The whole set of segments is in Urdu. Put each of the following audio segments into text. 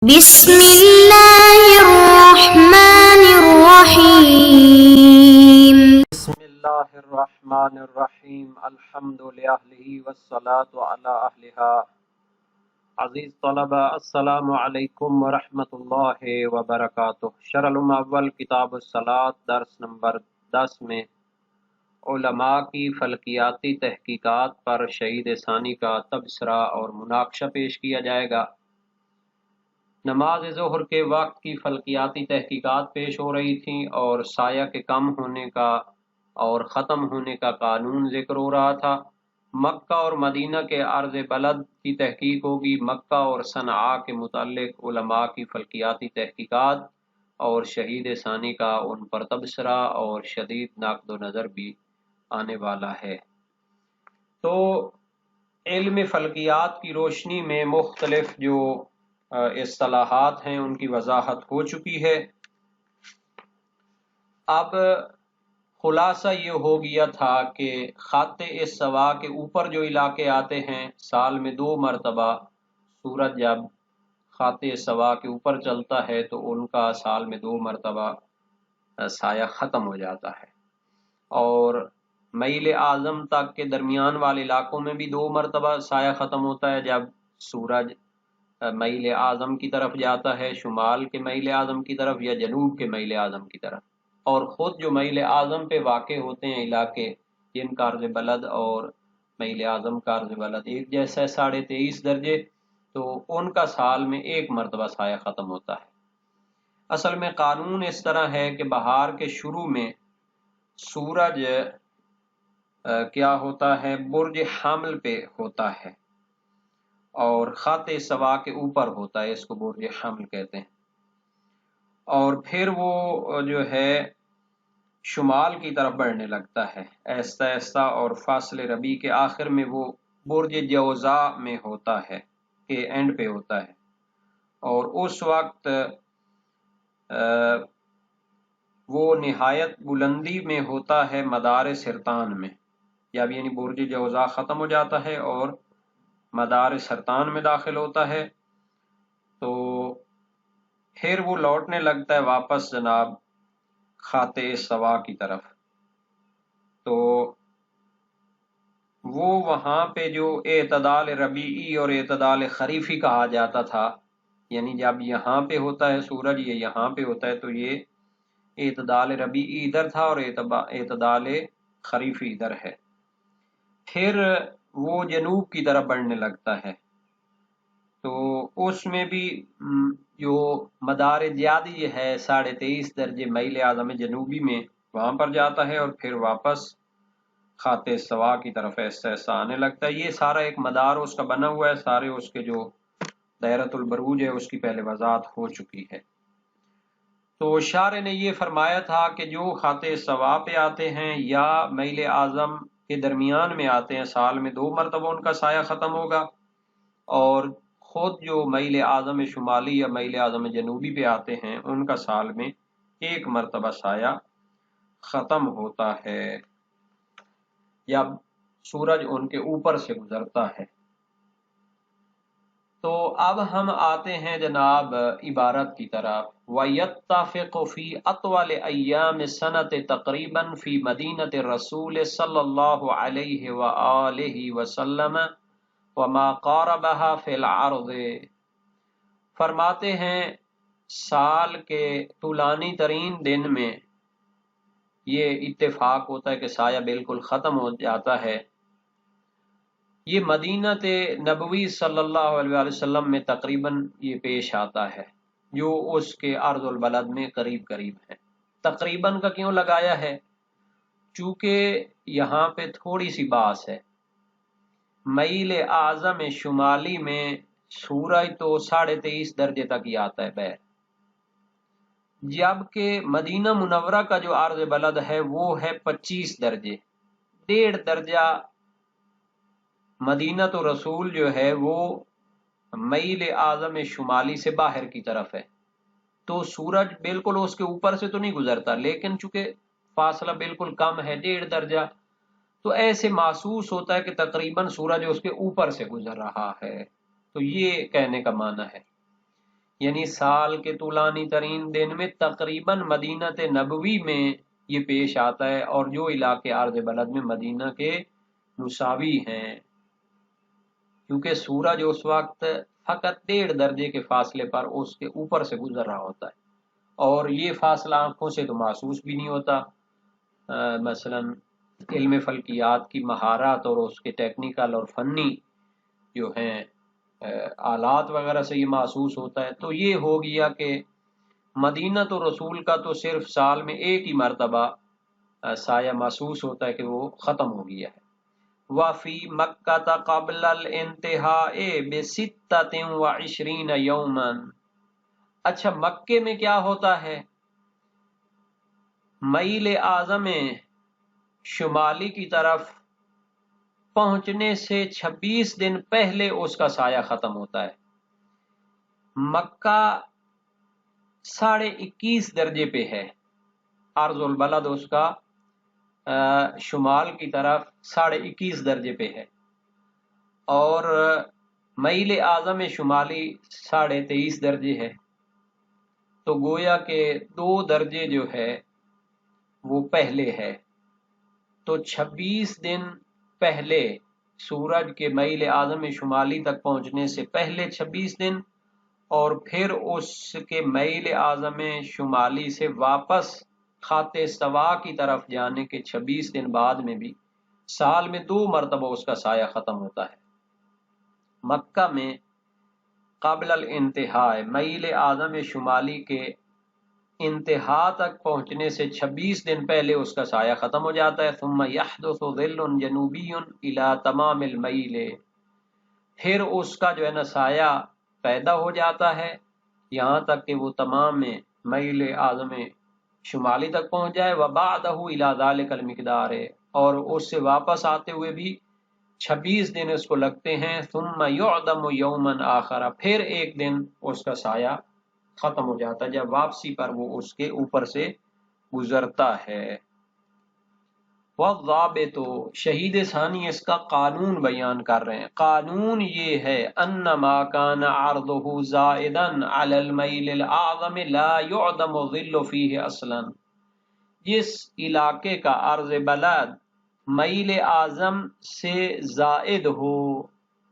بسم اللہ الرحمن الرحیم۔ بسم اللہ الرحمن الرحیم۔ الحمد للہ والصلاة علی اہلہا۔ عزیز طلبہ، السلام علیکم ورحمۃ اللہ وبرکاتہ۔ شرح العلوم اول کتاب الصلاۃ درس نمبر 10 میں علماء کی فلکیاتی تحقیقات پر شہید ثانی کا تبصرہ اور مناقشہ پیش کیا جائے گا۔ نماز ظہر کے وقت کی فلکیاتی تحقیقات پیش ہو رہی تھیں اور سایہ کے کم ہونے کا اور ختم ہونے کا قانون ذکر ہو رہا تھا۔ مکہ اور مدینہ کے عرض بلد کی تحقیق ہوگی۔ مکہ اور صنعاء کے متعلق علماء کی فلکیاتی تحقیقات اور شہید ثانی کا ان پر تبصرہ اور شدید نقد و نظر بھی آنے والا ہے۔ تو علم فلکیات کی روشنی میں مختلف جو اصطلاحات ہیں ان کی وضاحت ہو چکی ہے۔ اب خلاصہ یہ ہو گیا تھا کہ خط استوا کے اوپر جو علاقے آتے ہیں، سال میں 2 مرتبہ سورج جب خط استوا کے اوپر چلتا ہے تو ان کا سال میں 2 مرتبہ سایہ ختم ہو جاتا ہے، اور میل اعظم تک کے درمیان والے علاقوں میں بھی 2 مرتبہ سایہ ختم ہوتا ہے جب سورج میل اعظم کی طرف جاتا ہے، شمال کے میل اعظم کی طرف یا جنوب کے میل اعظم کی طرف۔ اور خود جو میل اعظم پہ واقع ہوتے ہیں علاقے جن کا عرض بلد اور میل اعظم کا عرض بلد ایک جیسا ہے 23.5 درجے، تو ان کا سال میں 1 مرتبہ سایہ ختم ہوتا ہے۔ اصل میں قانون اس طرح ہے کہ بہار کے شروع میں سورج کیا ہوتا ہے، برج حمل پہ ہوتا ہے اور خط استوا کے اوپر ہوتا ہے، اس کو برج حمل کہتے ہیں، اور پھر وہ جو ہے شمال کی طرف بڑھنے لگتا ہے آہستہ آہستہ، اور فصل ربیع کے آخر میں وہ برج جوزا میں ہوتا ہے کہ اینڈ پہ ہوتا ہے، اور اس وقت وہ نہایت بلندی میں ہوتا ہے مدار سرطان میں، جب یعنی برج جوزا ختم ہو جاتا ہے اور مدار سرطان میں داخل ہوتا ہے تو پھر وہ لوٹنے لگتا ہے واپس جناب خط استوا کی طرف۔ تو وہ وہاں پہ جو اعتدال ربیعی اور اعتدال خریفی کہا جاتا تھا، یعنی جب یہاں پہ ہوتا ہے سورج یہ یہاں پہ ہوتا ہے تو یہ اعتدال ربیعی ادھر تھا اور اعتدال خریفی ادھر ہے، پھر وہ جنوب کی طرف بڑھنے لگتا ہے تو اس میں بھی جو مدار جیادی ہے 23.5 درجے میل اعظم جنوبی میں وہاں پر جاتا ہے اور پھر واپس خط استوا کی طرف ایسا ایسا آنے لگتا ہے۔ یہ سارا ایک مدار اس کا بنا ہوا ہے، سارے اس کے جو دائرۃ البروج ہے اس کی پہلے وضاحت ہو چکی ہے۔ تو شارح نے یہ فرمایا تھا کہ جو خط استوا پہ آتے ہیں یا میل اعظم کے درمیان میں آتے ہیں سال میں 2 مرتبہ ان کا سایہ ختم ہوگا، اور خود جو میل اعظم شمالی یا میل اعظم جنوبی پہ آتے ہیں ان کا سال میں 1 مرتبہ سایہ ختم ہوتا ہے جب سورج ان کے اوپر سے گزرتا ہے۔ تو اب ہم آتے ہیں جناب عبارت کی طرف۔ وَيَتَّفِقُ فِي أَطْوَلِ أَيَّامِ السَّنَةِ تَقْرِيبًا فِي مَدِينَةِ الرَّسُولِ صلی اللہ علیہ وآلہ وسلم وما قاربها فی العرض۔ فرماتے ہیں سال کے طولانی ترین دن میں یہ اتفاق ہوتا ہے کہ سایہ بالکل ختم ہو جاتا ہے۔ یہ مدینہ نبوی صلی اللہ علیہ وسلم میں تقریباً یہ پیش آتا ہے، جو اس کے عرض البلد میں قریب قریب ہے۔ تقریباً کا کیوں لگایا ہے؟ چونکہ یہاں پہ تھوڑی سی باس ہے۔ میل اعظم شمالی میں سورج تو 23.5 درجے تک ہی آتا ہے بہر، جبکہ مدینہ منورہ کا جو عرض بلد ہے وہ ہے 25 درجے، 1.5 درجہ مدینہ تو رسول جو ہے وہ میل اعظم شمالی سے باہر کی طرف ہے، تو سورج بالکل اس کے اوپر سے تو نہیں گزرتا، لیکن چونکہ فاصلہ بالکل کم ہے 1.5 درجہ، تو ایسے محسوس ہوتا ہے کہ تقریباً سورج اس کے اوپر سے گزر رہا ہے۔ تو یہ کہنے کا معنی ہے۔ یعنی سال کے طولانی ترین دن میں تقریباً مدینہ نبوی میں یہ پیش آتا ہے، اور جو علاقے عرض بلد میں مدینہ کے مساوی ہیں، کیونکہ سورج اس وقت فقط 1.5 درجے کے فاصلے پر اس کے اوپر سے گزر رہا ہوتا ہے، اور یہ فاصلہ آنکھوں سے تو محسوس بھی نہیں ہوتا۔ مثلا علم فلکیات کی مہارت اور اس کے ٹیکنیکل اور فنی جو ہیں آلات وغیرہ سے یہ محسوس ہوتا ہے۔ تو یہ ہو گیا کہ مدینہ تو رسول کا تو صرف سال میں ایک ہی مرتبہ سایہ محسوس ہوتا ہے کہ وہ ختم ہو گیا ہے۔ وفی مکہ قبل الانتہاء ب26 یوما، اچھا مکے میں کیا ہوتا ہے؟ میل اعظم شمالی کی طرف پہنچنے سے 26 دن پہلے اس کا سایہ ختم ہوتا ہے۔ مکہ 21.5 درجے پہ ہے، عرض البلد اس کا شمال کی طرف 21.5 درجے پہ ہے، اور میل اعظم شمالی 23.5 درجے ہے، تو گویا کہ 2 درجے جو ہے وہ پہلے ہے۔ تو 26 دن پہلے سورج کے میل اعظم شمالی تک پہنچنے سے پہلے 26 دن، اور پھر اس کے میل اعظم شمالی سے واپس خط استوا کی طرف جانے کے 26 دن بعد میں بھی سال میں 2 مرتبہ اس کا سایہ ختم ہوتا ہے۔ مکہ میں قبل الانتہاء میل اعظم شمالی کے انتہا تک پہنچنے سے 26 دن پہلے اس کا سایہ ختم ہو جاتا ہے۔ ثم يحدث ظل جنوبی الى تمام المیل، پھر اس کا جو ہے نا سایہ پیدا ہو جاتا ہے یہاں تک کہ وہ تمام میل اعظم شمالی تک پہنچ جائے۔ وبعدہ الی ذلک المقدار، اور اس سے واپس آتے ہوئے بھی 26 دن اس کو لگتے ہیں۔ ثم یعدم یوما آخر، پھر ایک دن اس کا سایہ ختم ہو جاتا ہے جب واپسی پر وہ اس کے اوپر سے گزرتا ہے۔ والضابط، شہید ثانی اس کا قانون بیان کر رہے ہیں۔ قانون یہ ہے ان ما کان عرضه زائدا علی المیل الاعظم لا یعدم الظل فیہ اصلا، جس علاقے کا عرض بلد میل اعظم سے زائد ہو،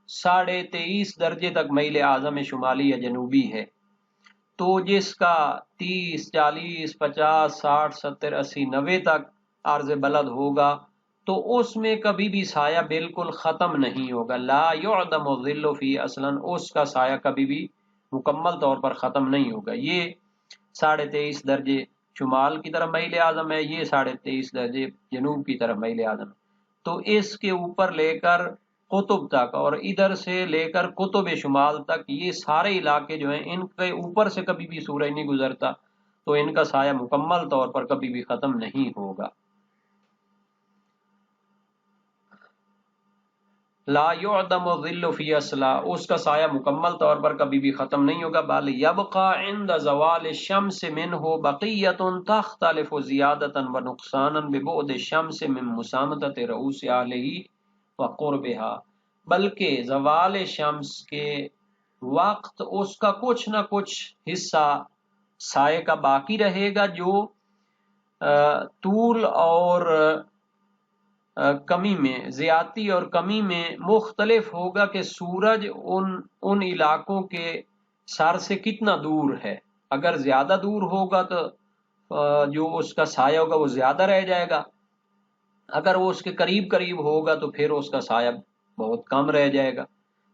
23.5 درجے تک میل اعظم شمالی یا جنوبی ہے، تو جس کا 30 40 50 60 70 80 90 تک عرض بلد ہوگا تو اس میں کبھی بھی سایہ بالکل ختم نہیں ہوگا۔ لا یعدم الظل فی اصلا، اس کا سایہ کبھی بھی مکمل طور پر ختم نہیں ہوگا۔ یہ 23.5 درجے شمال کی طرف میل اعظم ہے، یہ 23.5 درجے جنوب کی طرف میل اعظم ہے، تو اس کے اوپر لے کر قطب تک اور ادھر سے لے کر قطب شمال تک یہ سارے علاقے جو ہیں ان کے اوپر سے کبھی بھی سورج نہیں گزرتا، تو ان کا سایہ مکمل طور پر کبھی بھی ختم نہیں ہوگا۔ لا یعدم الظل فی اصلا، اس کا سایہ مکمل طور پر کبھی بھی ختم نہیں ہوگا۔ بل یبقى عند زوال الشمس منه بقیۃ تختلف زیادۃ ونقصانا ببعد الشمس من مسامۃ رؤوس اہلہ وقربها، بلکہ زوال شمس کے وقت اس کا کچھ نہ کچھ حصہ سائے کا باقی رہے گا، جو طول اور کمی میں، زیادتی اور کمی میں مختلف ہوگا کہ سورج ان علاقوں کے سر سے کتنا دور ہے۔ اگر زیادہ دور ہوگا تو جو اس کا سایہ ہوگا وہ زیادہ رہ جائے گا، اگر وہ اس کے قریب قریب ہوگا تو پھر اس کا سایہ بہت کم رہ جائے گا۔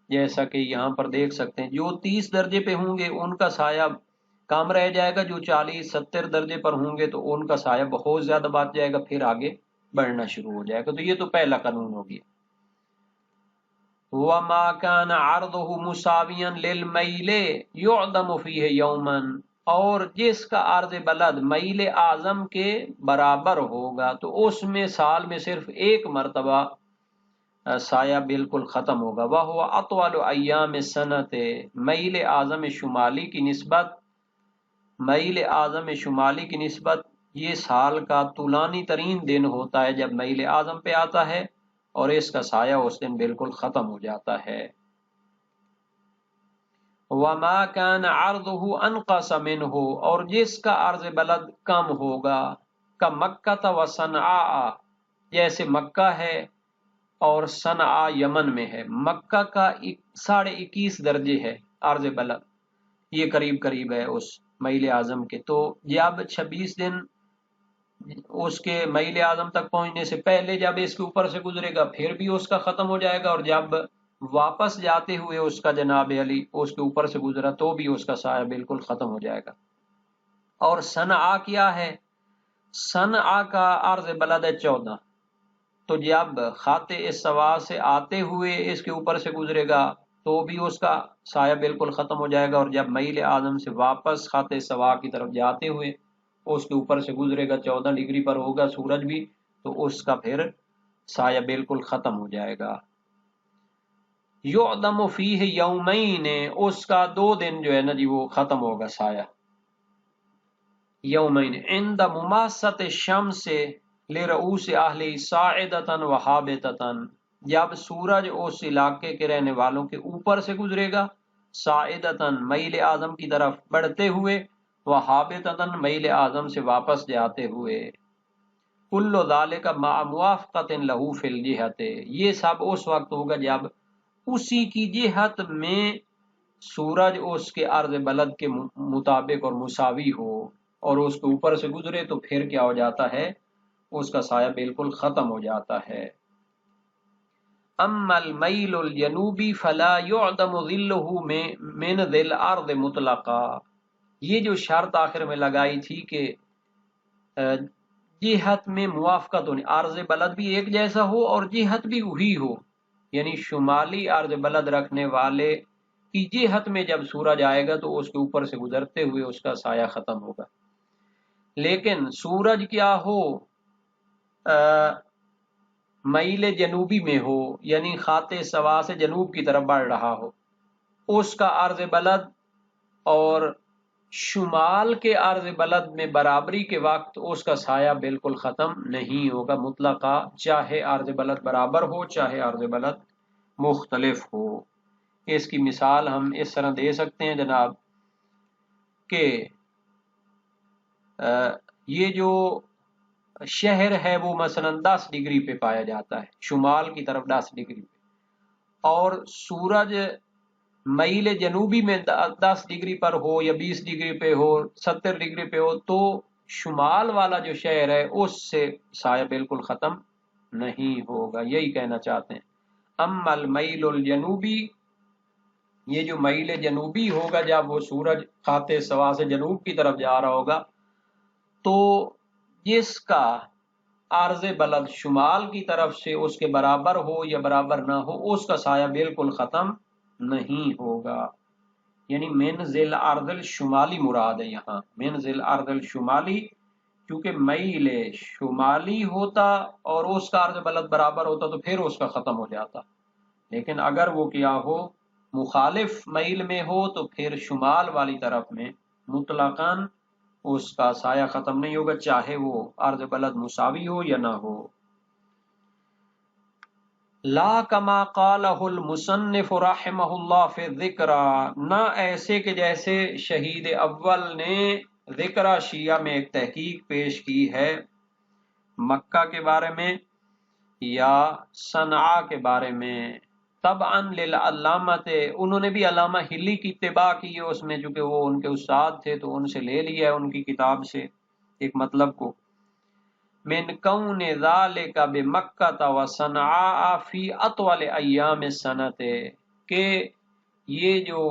جیسا کہ یہاں پر دیکھ سکتے ہیں جو 30 درجے پہ ہوں گے ان کا سایہ کم رہ جائے گا، جو 40 70 درجے پر ہوں گے تو ان کا سایہ بہت زیادہ بڑھ جائے گا، پھر آگے بڑھنا شروع ہو جائے گا۔ تو یہ تو پہلا قانون ہو گیا۔ وما كان عرضه مساويا للمیل يعدم فيه يوما، اور جس کا عرض بلد میل اعظم کے برابر ہوگا تو اس میں سال میں صرف ایک مرتبہ سایہ بالکل ختم ہوگا۔ وهو اطول ایام السنۃ، میل اعظم شمالی کی نسبت یہ سال کا طولانی ترین دن ہوتا ہے جب میل اعظم پہ آتا ہے، اور اس کا سایہ اس دن بالکل ختم ہو جاتا ہے۔ وما كان عرضه انقص منه، اور جس کا عرض بلد کم ہوگا، کا مکہ و صنعاء، جیسے مکہ ہے اور صنعاء یمن میں ہے۔ مکہ کا 21.5 درجے ہے عرض بلد، یہ قریب قریب ہے اس میل اعظم کے۔ تو جب 26 دن اس کے میل اعظم تک پہنچنے سے پہلے جب اس کے اوپر سے گزرے گا پھر بھی اس کا ختم ہو جائے گا، اور جب واپس جاتے ہوئے اس کا جناب علی اس کے اوپر سے گزرا تو بھی اس کا سایہ بالکل ختم ہو جائے گا۔ اور صنعاء کیا ہے؟ صنعاء کا عرض بلد ہے 14، تو جب خط استوا سے آتے ہوئے اس کے اوپر سے گزرے گا تو بھی اس کا سایہ بالکل ختم ہو جائے گا، اور جب میل اعظم سے واپس خط استوا کی طرف جاتے ہوئے اس کے اوپر سے گزرے گا 14 ڈگری پر ہوگا سورج بھی، تو اس کا پھر سایہ بالکل ختم ہو جائے گا۔ یعدم فیہ یومین، اس کا 2 دن جو ہے نا جی وہ ختم ہوگا سایہ۔ یومین عند مماست الشمس لرؤوس اہل صاعدۃ و ہابطۃ، جب سورج اس علاقے کے رہنے والوں کے اوپر سے گزرے گا، صاعدۃ میل اعظم کی طرف بڑھتے ہوئے، و ہابطۃ میل اعظم سے واپس جاتے ہوئے۔ کل ذالک مع موافقۃ لہ فی الجہۃ، یہ سب اس وقت ہوگا جب اسی کی جہت میں سورج اس کے عرض بلد کے مطابق اور مساوی ہو، اور اس کے اوپر سے گزرے تو پھر کیا ہو جاتا ہے، اس کا سایہ بالکل ختم ہو جاتا ہے۔ اما المیل الجنوبی فلا یعدم ظلہ من ذی الارض مطلقا، یہ جو شرط آخر میں لگائی تھی کہ جہت میں موافقت ہونی، عرض بلد بھی ایک جیسا ہو اور جہت بھی وہی ہو، یعنی شمالی عرض بلد رکھنے والے کی جہت میں جب سورج آئے گا تو اس کے اوپر سے گزرتے ہوئے اس کا سایہ ختم ہوگا۔ لیکن سورج کیا ہو میل جنوبی میں ہو، یعنی خط سوا سے جنوب کی طرف بڑھ رہا ہو، اس کا عرض بلد اور شمال کے عرض بلد میں برابری کے وقت اس کا سایہ بالکل ختم نہیں ہوگا مطلقہ، چاہے عرض بلد برابر ہو چاہے عرض بلد مختلف ہو۔ اس کی مثال ہم اس طرح دے سکتے ہیں جناب کہ یہ جو شہر ہے وہ مثلا 10 ڈگری پہ پایا جاتا ہے، شمال کی طرف 10 ڈگری پہ، اور سورج میل جنوبی میں 10 ڈگری پر ہو یا 20 ڈگری پہ ہو 70 ڈگری پہ ہو، تو شمال والا جو شہر ہے اس سے سایہ بالکل ختم نہیں ہوگا، یہی کہنا چاہتے ہیں۔ اما المیل الجنوبی، یہ جو میل جنوبی ہوگا جب وہ سورج خط سوا سے جنوب کی طرف جا رہا ہوگا، تو جس کا عرض بلد شمال کی طرف سے اس کے برابر ہو یا برابر نہ ہو، اس کا سایہ بالکل ختم نہیں ہوگا، یعنی من ذی الارض الشمالی مراد ہے یہاں، من ذی الارض الشمالی، کیونکہ میل شمالی ہوتا اور اس کا عرض بلد برابر ہوتا تو پھر اس کا ختم ہو جاتا، لیکن اگر وہ کیا ہو مخالف میل میں ہو تو پھر شمال والی طرف میں مطلقاً اس کا سایہ ختم نہیں ہوگا، چاہے وہ عرض بلد مساوی ہو یا نہ ہو۔ لا کما قالہ المصنف رحمہ اللہ فی الذکرى، نہ ایسے کہ جیسے شہید اول نے ذکرہ شیعہ میں ایک تحقیق پیش کی ہے مکہ کے بارے میں یا صنعاء کے بارے میں، طبعا للعلامت، انہوں نے بھی علامہ ہلی کی اتباع کی ہے اس میں، چونکہ وہ ان کے استاد تھے تو ان سے لے لیا ہے ان کی کتاب سے ایک مطلب کو، من کون ذالک بمکہ و صنعاء فی اطول ایام السنۃ، کہ یہ جو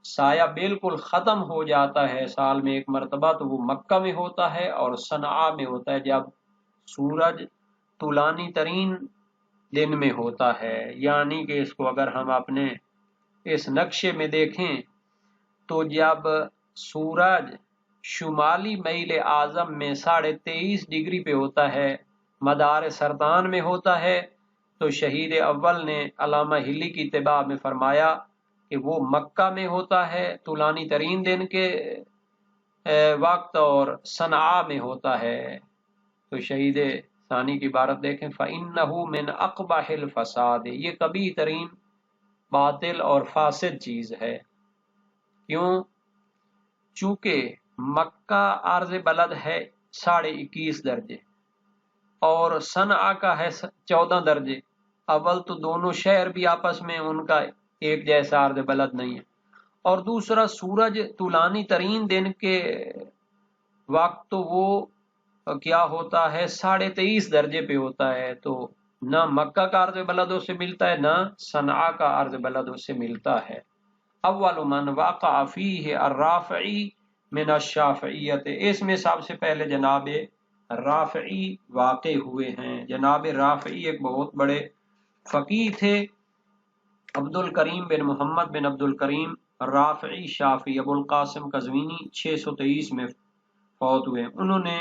سایہ بالکل ختم ہو جاتا ہے سال میں ایک مرتبہ تو وہ مکہ میں ہوتا ہے اور صنعاء میں ہوتا ہے جب سورج طولانی ترین دن میں ہوتا ہے، یعنی کہ اس کو اگر ہم اپنے اس نقشے میں دیکھیں تو جب سورج شمالی میل اعظم میں 23.5 ڈگری پہ ہوتا ہے، مدار سرطان میں ہوتا ہے، تو شہید اول نے علامہ ہلی کی اتباع میں فرمایا کہ وہ مکہ میں ہوتا ہے طولانی ترین دن کے وقت اور صنعاء میں ہوتا ہے۔ تو شہید ثانی کی عبارت دیکھیں، فَإِنَّهُ مِنْ أَقْبَحِ الْفَسَادِ، یہ کبھی ترین باطل اور فاسد چیز ہے۔ کیوں؟ چونکہ مکہ عرض بلد ہے 21.5 درجے اور صنعا کا ہے 14 درجے. اول تو دونوں شہر بھی آپس میں ان کا ایک جیسا عرض بلد نہیں ہے، اور دوسرا سورج طولانی ترین دن کے وقت تو وہ کیا ہوتا ہے 23.5 درجے پہ ہوتا ہے. تو نہ مکہ کا عرض بلد اس سے ملتا ہے نہ صنعا کا عرض بلد اس سے ملتا ہے. اول من واقع فیہ الرافعی من الشافعیت، اس میں سب سے پہلے جناب رافعی واقع ہوئے ہیں. جناب رافعی ایک بہت بڑے فقیہ تھے، عبد الکریم بن محمد بن عبد الکریم رافعی شافعی ابو القاسم قزوینی 623 میں فوت ہوئے. انہوں نے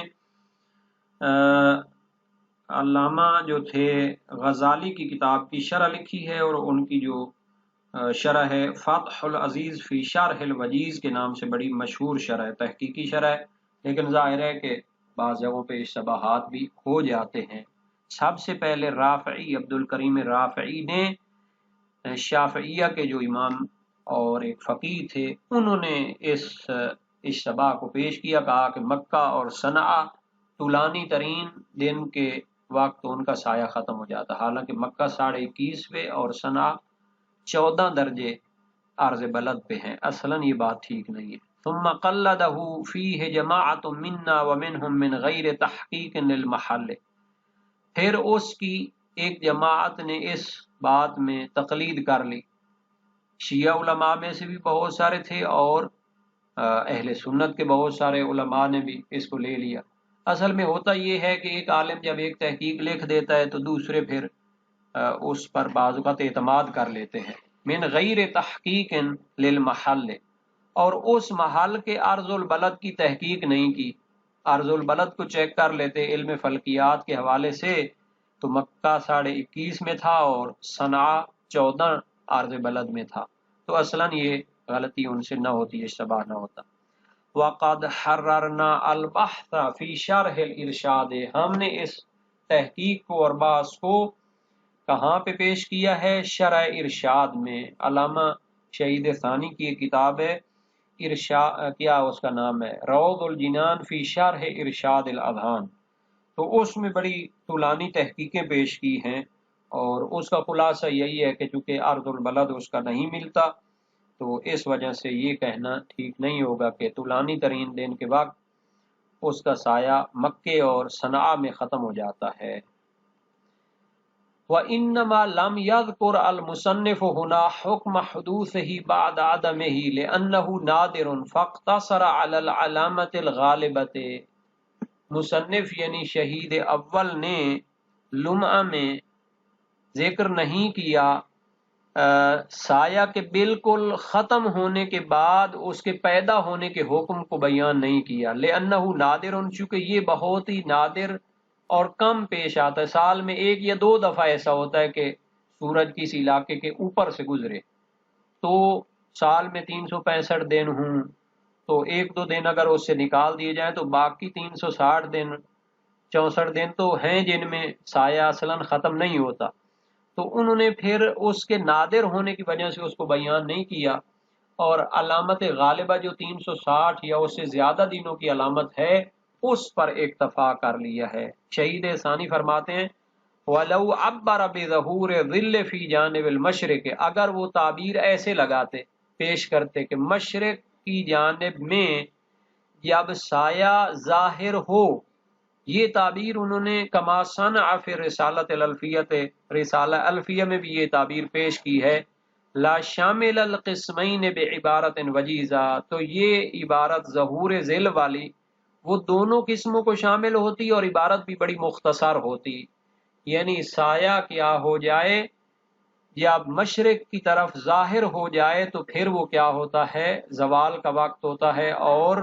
علامہ جو تھے غزالی کی کتاب کی شرح لکھی ہے، اور ان کی جو شرح ہے فتح العزیز فی شرح الوجیز کے نام سے بڑی مشہور شرح ہے، تحقیقی شرح ہے، لیکن ظاہر ہے کہ بعض جگہوں پہ اشتباہات بھی ہو جاتے ہیں. سب سے پہلے رافعی عبد الکریم رافعی نے شافعیہ کے جو امام اور ایک فقیہ تھے، انہوں نے اس اشتباہ کو پیش کیا، کہا کہ مکہ اور صنعا طولانی ترین دن کے وقت ان کا سایہ ختم ہو جاتا، حالانکہ مکہ 21.5 پہ اور صنعا 14 درجے عرض بلد پہ ہیں. اصلاً یہ بات ٹھیک نہیں ہے. ثم قلدہ فیہ جماعت منا ومنہم من غیر تحقیق للمحل، پھر اس کی ایک جماعت نے اس بات میں تقلید کر لی. شیعہ علماء میں سے بھی بہت سارے تھے اور اہل سنت کے بہت سارے علماء نے بھی اس کو لے لیا. اصل میں ہوتا یہ ہے کہ ایک عالم جب ایک تحقیق لکھ دیتا ہے تو دوسرے پھر اس پر بعض اوقات اعتماد کر لیتے ہیں. من غیر تحقیق للمحل، اور اس محل کے عرض البلد کی تحقیق نہیں کی. عرض البلد کو چیک کر لیتے علم فلکیات کے حوالے سے تو مکہ 21.5 میں تھا اور صنعا 14 عرض بلد میں تھا. تو اصلاً یہ غلطی ان سے نہ ہوتی، اشتباہ نہ ہوتا. وقد حررنا البحث فی شرح الارشاد، ہم نے اس تحقیق کو اور بحث کو کہاں پہ پیش کیا ہے؟ شرح ارشاد میں. علامہ شہید ثانی کی ایک کتاب ہے ارشاد، کیا اس کا نام ہے، روض الجنان فی شرح ارشاد الاذہان. تو اس میں بڑی طولانی تحقیقیں پیش کی ہیں، اور اس کا خلاصہ یہی ہے کہ چونکہ عرض البلد اس کا نہیں ملتا تو اس وجہ سے یہ کہنا ٹھیک نہیں ہوگا کہ طولانی ترین دن کے وقت اس کا سایہ مکے اور صنعا میں ختم ہو جاتا ہے. وَإِنَّمَا لَمْ يَذْكُرْ الْمُصَنِّفُ هُنَا حُكْمَ حُدُوثِهِ بَعْدَ عَدَمِهِ لِأَنَّهُ نَادِرٌ فَاقْتَصَرَ عَلَى الْعَلَامَةِ الْغَالِبَةِ. مصنف یعنی شہید اول نے لمعہ میں ذکر نہیں کیا سایہ کے بالکل ختم ہونے کے بعد اس کے پیدا ہونے کے حکم کو بیان نہیں کیا. لِأَنَّهُ نَادِرٌ، چونکہ یہ بہت ہی نادر اور کم پیش آتا ہے. سال میں 1 یا 2 دفعہ ایسا ہوتا ہے کہ سورج کسی علاقے کے اوپر سے گزرے. تو سال میں 365 دن ہوں تو 1-2 دن اگر اس سے نکال دیے جائیں تو باقی 360 دن 64 دن تو ہیں جن میں سایہ اصلاً ختم نہیں ہوتا. تو انہوں نے پھر اس کے نادر ہونے کی وجہ سے اس کو بیان نہیں کیا، اور علامت غالبہ جو 360 یا اس سے زیادہ دنوں کی علامت ہے اس پر اکتفا کر لیا ہے. شہید ثانی فرماتے ہیں وَلَوْ عَبَّرَ بِظَهُورِ الظِّلِّ فِي جَانِبِ الْمَشْرِقِ، اگر وہ تعبیر ایسے لگاتے پیش کرتے کہ مشرق کی جانب میں جب سایہ ظاہر ہو، یہ تعبیر انہوں نے کما صنع فی رسالۃ الالفیت، رسالہ الفیہ میں بھی یہ تعبیر پیش کی ہے. لا شامل القسمین بعبارت وجیزہ، تو یہ عبارت ظہور ظل والی وہ دونوں قسموں کو شامل ہوتی اور عبارت بھی بڑی مختصر ہوتی. یعنی سایہ کیا ہو جائے جب مشرق کی طرف ظاہر ہو جائے تو پھر وہ کیا ہوتا ہے، زوال کا وقت ہوتا ہے اور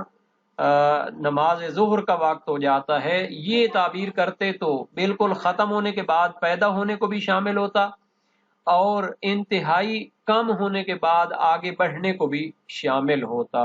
نماز ظہر کا وقت ہو جاتا ہے. یہ تعبیر کرتے تو بالکل ختم ہونے کے بعد پیدا ہونے کو بھی شامل ہوتا اور انتہائی کم ہونے کے بعد آگے بڑھنے کو بھی شامل ہوتا.